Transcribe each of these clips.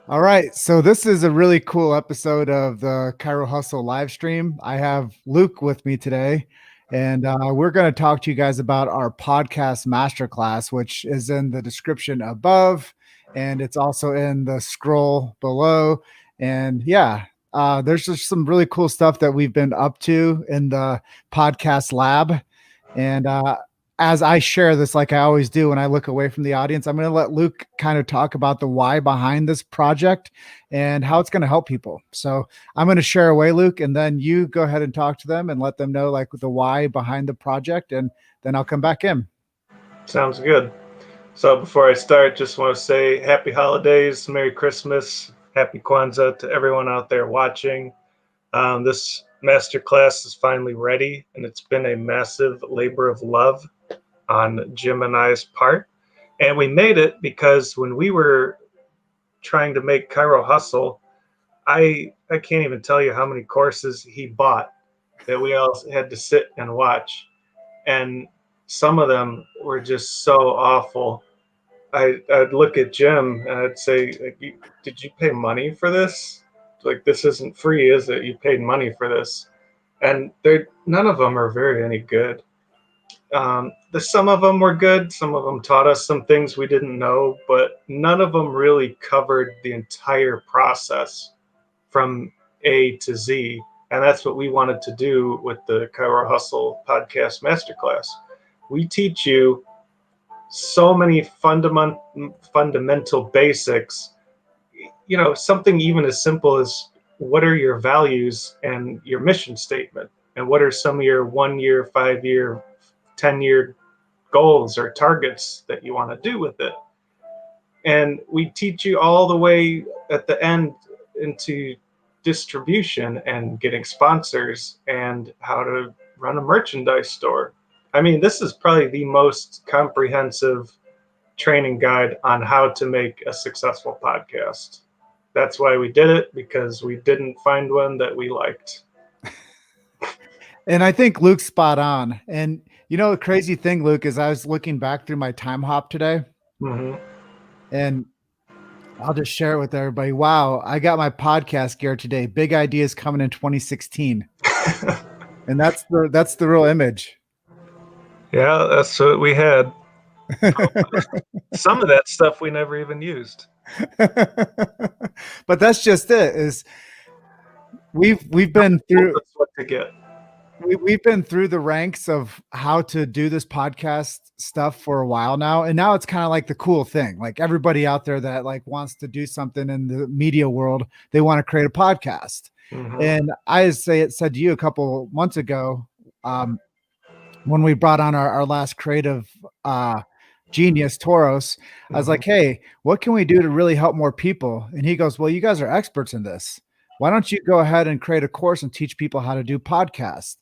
All right. So this is a really cool episode of the Chiro Hustle live stream. I have Luke with me today, and we're going to talk to you guys about our podcast masterclass, which is in the description above, and it's also in the scroll below. And yeah, there's just some really cool stuff that we've been up to in the podcast lab. And as I share this, like I always do when I look away from the audience, I'm going to let Luke kind of talk about the why behind this project and how it's going to help people. So I'm going to share away, Luke, and then you go ahead and talk to them and let them know like the why behind the project, and then I'll come back in. Sounds good. So before I start, just want to say happy holidays, Merry Christmas, Happy Kwanzaa to everyone out there watching. This masterclass is finally ready, and it's been a massive labor of love on Jim and I's part. And we made it because when we were trying to make Chiro Hustle, I can't even tell you how many courses he bought that we all had to sit and watch. And some of them were just so awful. I'd look at Jim and I'd say, like, did you pay money for this? Like, this isn't free, is it? You paid money for this. And they're, none of them are very any good. Some of them were good. Some of them taught us some things we didn't know, but none of them really covered the entire process from A to Z. And that's what we wanted to do with the Chiro Hustle podcast masterclass. We teach you so many fundamental basics. Something even as simple as what are your values and your mission statement, and what are some of your 1 year, 5 year, 10 year goals or targets that you want to do with it. And we teach you all the way at the end into distribution and getting sponsors and how to run a merchandise store. I mean, this is probably the most comprehensive training guide on how to make a successful podcast. That's why we did it, because we didn't find one that we liked. And I think Luke's spot on. And you know, the crazy thing, Luke, is I was looking back through my time hop today, Mm-hmm. and I'll just share it with everybody. Wow, I got my podcast gear today. Big ideas coming in 2016. And that's the real image. Yeah, that's what we had. Some of that stuff we never even used. But that's just it. Is we've No been one through told us what to get. we've been through the ranks of how to do this podcast stuff for a while now, and now it's kind of like the cool thing. Like everybody out there that like wants to do something in the media world, they want to create a podcast. Mm-hmm. And I said to you a couple months ago, um, when we brought on our last creative genius, Toros, I was Mm-hmm. like, hey, what can we do to really help more people? And he goes, well, you guys are experts in this. Why don't you go ahead and create a course and teach people how to do podcasts?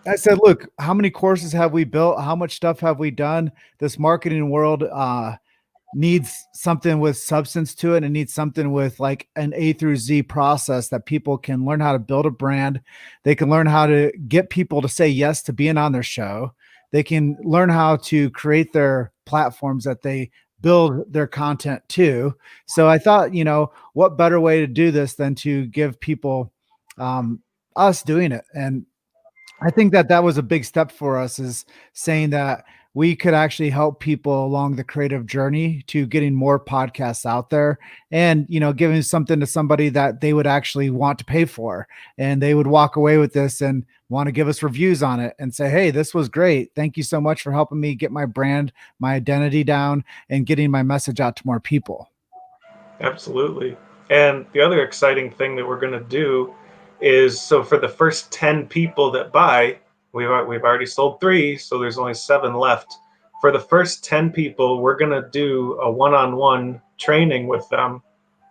I said, look, how many courses have we built? How much stuff have we done? This marketing world needs something with substance to it. It needs something with like an A through Z process that people can learn how to build a brand. They can learn how to get people to say yes to being on their show. They can learn how to create their platforms that they build their content to. So I thought, what better way to do this than to give people us doing it? And I think that was a big step for us, is saying that we could actually help people along the creative journey to getting more podcasts out there, and giving something to somebody that they would actually want to pay for, and they would walk away with this and want to give us reviews on it and say, hey, this was great, thank you so much for helping me get my brand, my identity down, and getting my message out to more people. Absolutely. And the other exciting thing that we're going to do is, so for the first 10 people that buy, we've already sold 3, so there's only 7 left. For the first 10 people, we're going to do a one-on-one training with them.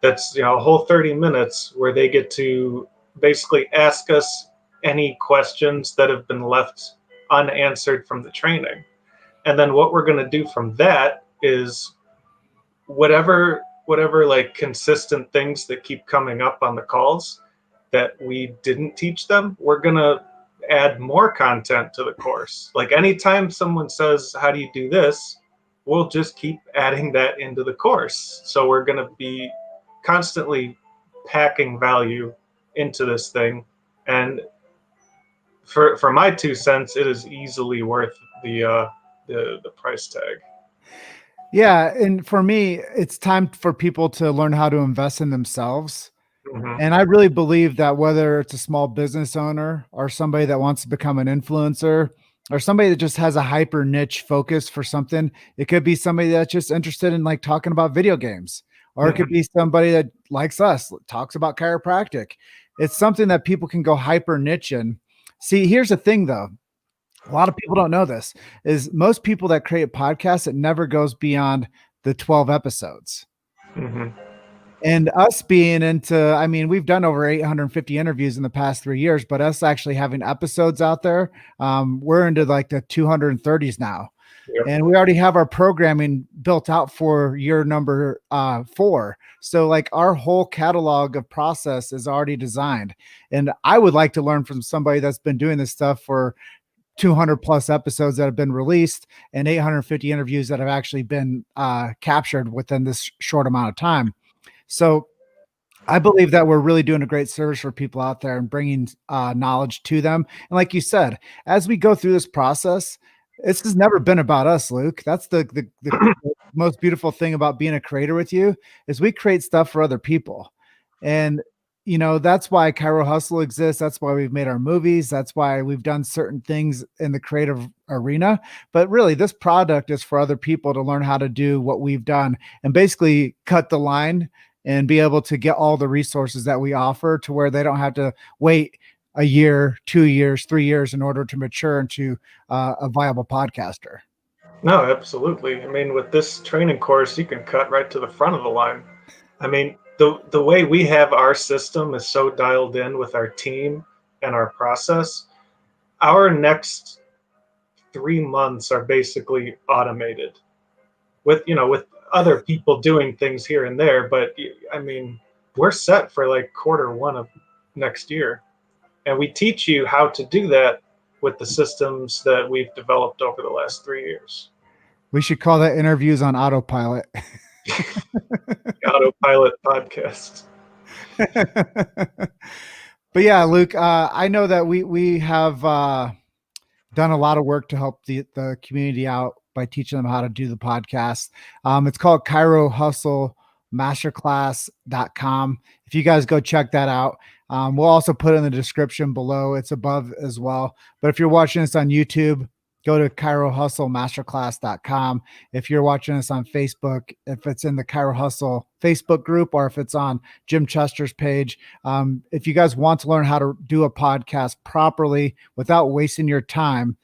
That's, a whole 30 minutes where they get to basically ask us any questions that have been left unanswered from the training. And then what we're going to do from that is whatever like consistent things that keep coming up on the calls that we didn't teach them, we're going to add more content to the course. Like anytime someone says, how do you do this? we'll just keep adding that into the course. So we're going to be constantly packing value into this thing. And for my 2 cents, it is easily worth the price tag. Yeah, and for me, it's time for people to learn how to invest in themselves. Hmm. And I really believe that whether it's a small business owner or somebody that wants to become an influencer or somebody that just has a hyper niche focus for something, it could be somebody that's just interested in like talking about video games, or it could Hmm. be somebody that likes us, talks about chiropractic. It's something that people can go hyper niche in. See, here's the thing though. A lot of people don't know this is most people that create podcasts, it never goes beyond the 12 episodes. Hmm. And us being into, I mean, we've done over 850 interviews in the past 3 years, but us actually having episodes out there, we're into like the 230s now. Yep. And we already have our programming built out for year number 4. So, like, our whole catalog of process is already designed. And I would like to learn from somebody that's been doing this stuff for 200 plus episodes that have been released and 850 interviews that have actually been captured within this short amount of time. So I believe that we're really doing a great service for people out there and bringing knowledge to them. And like you said, as we go through this process, this has never been about us, Luke. That's the most beautiful thing about being a creator with you is we create stuff for other people. And that's why Cairo Hustle exists. That's why we've made our movies. That's why we've done certain things in the creative arena. But really, this product is for other people to learn how to do what we've done and basically cut the line and be able to get all the resources that we offer to where they don't have to wait a year, 2 years, 3 years in order to mature into a viable podcaster. No, absolutely. I mean, with this training course, you can cut right to the front of the line. I mean, the way we have our system is so dialed in with our team and our process. Our next 3 months are basically automated with other people doing things here and there. But I mean, we're set for like quarter 1 of next year, and we teach you how to do that with the systems that we've developed over the last 3 years. We should call that interviews on autopilot. Autopilot podcast. But yeah, Luke, I know that we have done a lot of work to help the community out by teaching them how to do the podcast. It's called Chiro Hustle Masterclass.com. If you guys go check that out, we'll also put it in the description below. It's above as well. But if you're watching this on YouTube, go to Chiro Hustle Masterclass.com. If you're watching this on Facebook, if it's in the Chiro Hustle Facebook group or if it's on Jim Chester's page, if you guys want to learn how to do a podcast properly without wasting your time,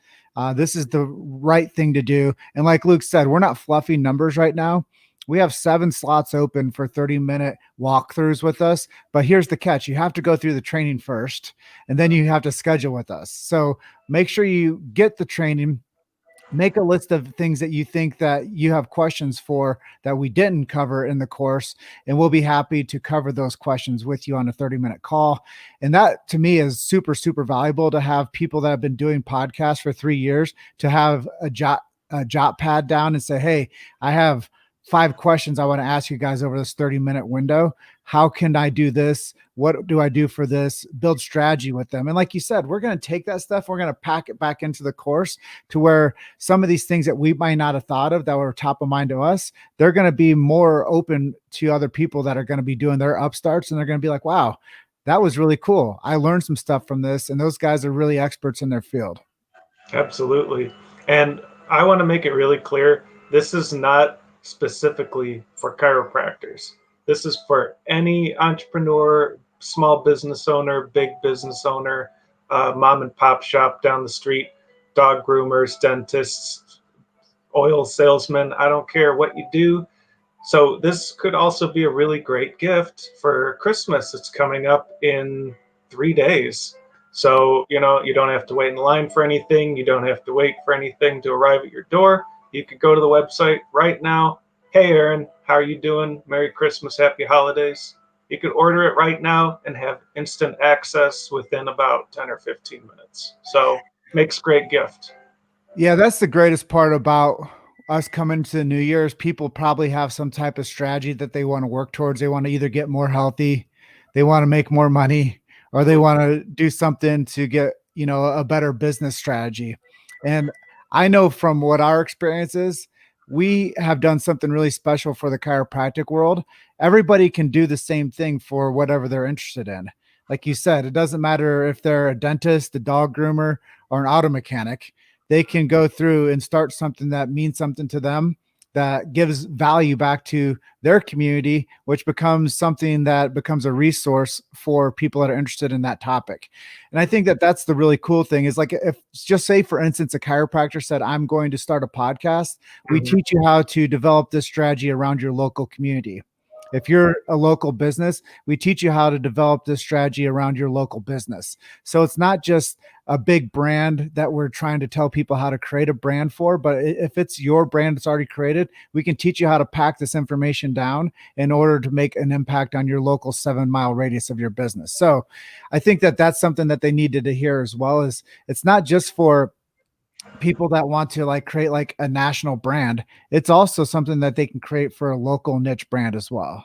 this is the right thing to do. And like Luke said, we're not fluffy numbers right now. We have 7 slots open for 30-minute walkthroughs with us. But here's the catch. You have to go through the training first, and then you have to schedule with us. So make sure you get the training. Make a list of things that you think that you have questions for that we didn't cover in the course, and we'll be happy to cover those questions with you on a 30-minute call. And that to me is super, super valuable to have people that have been doing podcasts for 3 years to have a jot pad down and say, hey, I have 5 questions I want to ask you guys over this 30-minute window. How can I do this? What do I do for this? Build strategy with them. And like you said, we're going to take that stuff, we're going to pack it back into the course to where some of these things that we might not have thought of that were top of mind to us, they're going to be more open to other people that are going to be doing their upstarts. And they're going to be like, wow, that was really cool. I learned some stuff from this. And those guys are really experts in their field. Absolutely. And I want to make it really clear this is not specifically for chiropractors. This is for any entrepreneur, small business owner, big business owner, mom and pop shop down the street, dog groomers, dentists, oil salesmen. I don't care what you do. So, this could also be a really great gift for Christmas. It's coming up in 3 days. So, you don't have to wait in line for anything. You don't have to wait for anything to arrive at your door. You could go to the website right now. Hey, Aaron, how are you doing? Merry Christmas, Happy Holidays. You could order it right now and have instant access within about 10 or 15 minutes. So, makes great gift. Yeah, that's the greatest part about us coming to New Year's, people probably have some type of strategy that they want to work towards. They want to either get more healthy, they want to make more money, or they want to do something to get, a better business strategy. And I know from what our experience is, we have done something really special for the chiropractic world. Everybody can do the same thing for whatever they're interested in. Like you said, it doesn't matter if they're a dentist, a dog groomer, or an auto mechanic. They can go through and start something that means something to them, that gives value back to their community, which becomes something that becomes a resource for people that are interested in that topic. And I think that that's the really cool thing is, like, if just say, for instance, a chiropractor said, I'm going to start a podcast, we Mhm. teach you how to develop this strategy around your local community. If you're a local business, we teach you how to develop this strategy around your local business. So it's not just a big brand that we're trying to tell people how to create a brand for, but if it's your brand that's already created, we can teach you how to pack this information down in order to make an impact on your local 7-mile radius of your business. So I think that that's something that they needed to hear as well. Is it's not just for people that want to like create like a national brand, it's also something that they can create for a local niche brand as well.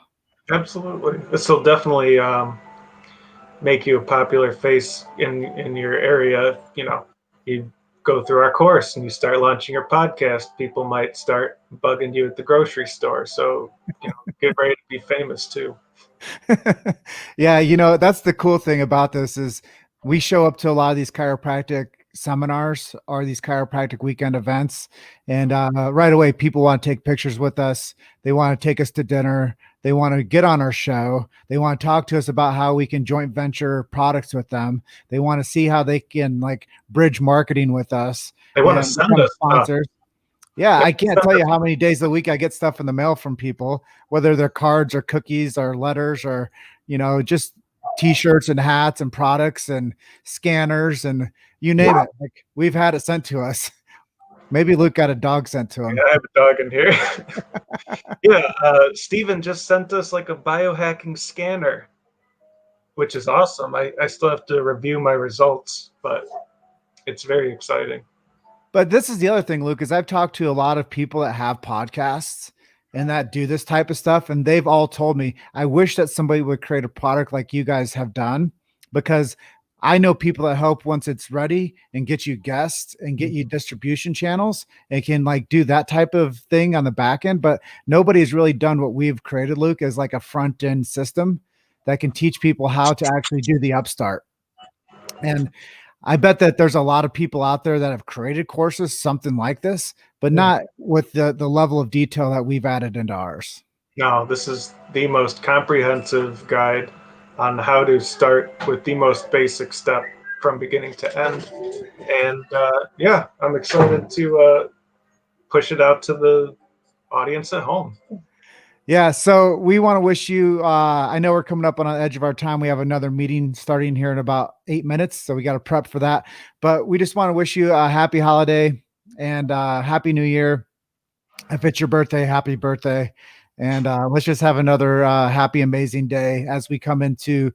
Absolutely. This will definitely make you a popular face in your area. You go through our course and you start launching your podcast, people might start bugging you at the grocery store. So, get ready to be famous too. Yeah, that's the cool thing about this is we show up to a lot of these chiropractic seminars or these chiropractic weekend events, and right away people want to take pictures with us. They want to take us to dinner. They want to get on our show. They want to talk to us about how we can joint venture products with them. They want to see how they can like bridge marketing with us They want to and send become us stuff. sponsors. Yeah, They I want to can't send tell us- you how many days a week I get stuff in the mail from people, whether they're cards or cookies or letters or, just t-shirts and hats and products and scanners and you name it. Like, we've had it sent to us. Maybe Luke got a dog sent to him. I have a dog in here. Yeah, Steven just sent us like a biohacking scanner, which is awesome. I still have to review my results, but it's very exciting. But this is the other thing, Luke, is I've talked to a lot of people that have podcasts and that do this type of stuff. And they've all told me, I wish that somebody would create a product like you guys have done, because I know people that help once it's ready and get you guests and get you distribution channels and can like do that type of thing on the back end. But nobody's really done what we've created, Luke, as like a front end system that can teach people how to actually do the upstart. And I bet that there's a lot of people out there that have created courses, something like this, but not with the level of detail that we've added into ours. No, this is the most comprehensive guide on how to start with the most basic step from beginning to end. And yeah, I'm excited to push it out to the audience at home. Yeah, so we want to wish you, I know we're coming up on the edge of our time. We have another meeting starting here in about 8 minutes, so we got to prep for that. But we just want to wish you a happy holiday and happy new year. If it's your birthday, happy birthday. And let's just have another happy, amazing day as we come into,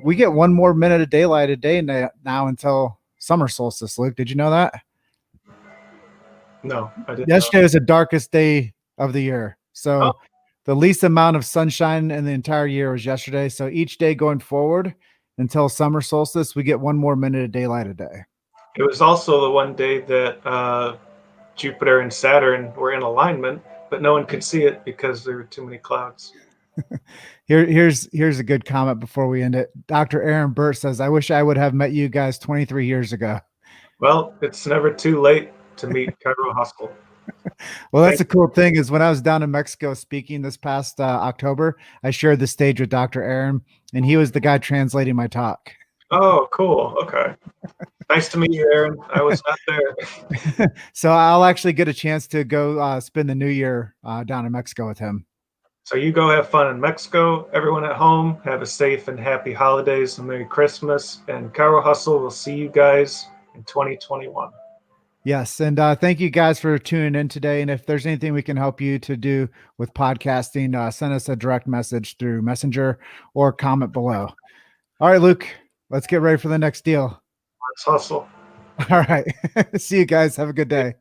we get one more minute of daylight a day now until summer solstice. Luke, did you know that? No, I didn't Yesterday know. was the darkest day of the year. Oh, So the least amount of sunshine in the entire year was yesterday. So each day going forward until summer solstice, we get one more minute of daylight a day. it was also the one day that Jupiter and Saturn were in alignment, but no one could see it because there were too many clouds. Here's a good comment before we end it. Dr. Aaron Burt says, I wish I would have met you guys 23 years ago. Well, it's never too late to meet Chiro Hustle. Well, that's Thank the cool thing is when I was down in Mexico speaking this past October, I shared the stage with Dr. Aaron, and he was the guy translating my talk. Oh, cool. Okay. Nice to meet you, Aaron. I was not there. So I'll actually get a chance to go spend the new year down in Mexico with him. So you go have fun in Mexico. Everyone at home, have a safe and happy holidays and Merry Christmas. And Chiro Hustle will see you guys in 2021. Yes. And thank you guys for tuning in today. And if there's anything we can help you to do with podcasting, send us a direct message through Messenger or comment below. All right, Luke, let's get ready for the next deal. Let's hustle. All right. See you guys. Have a good day.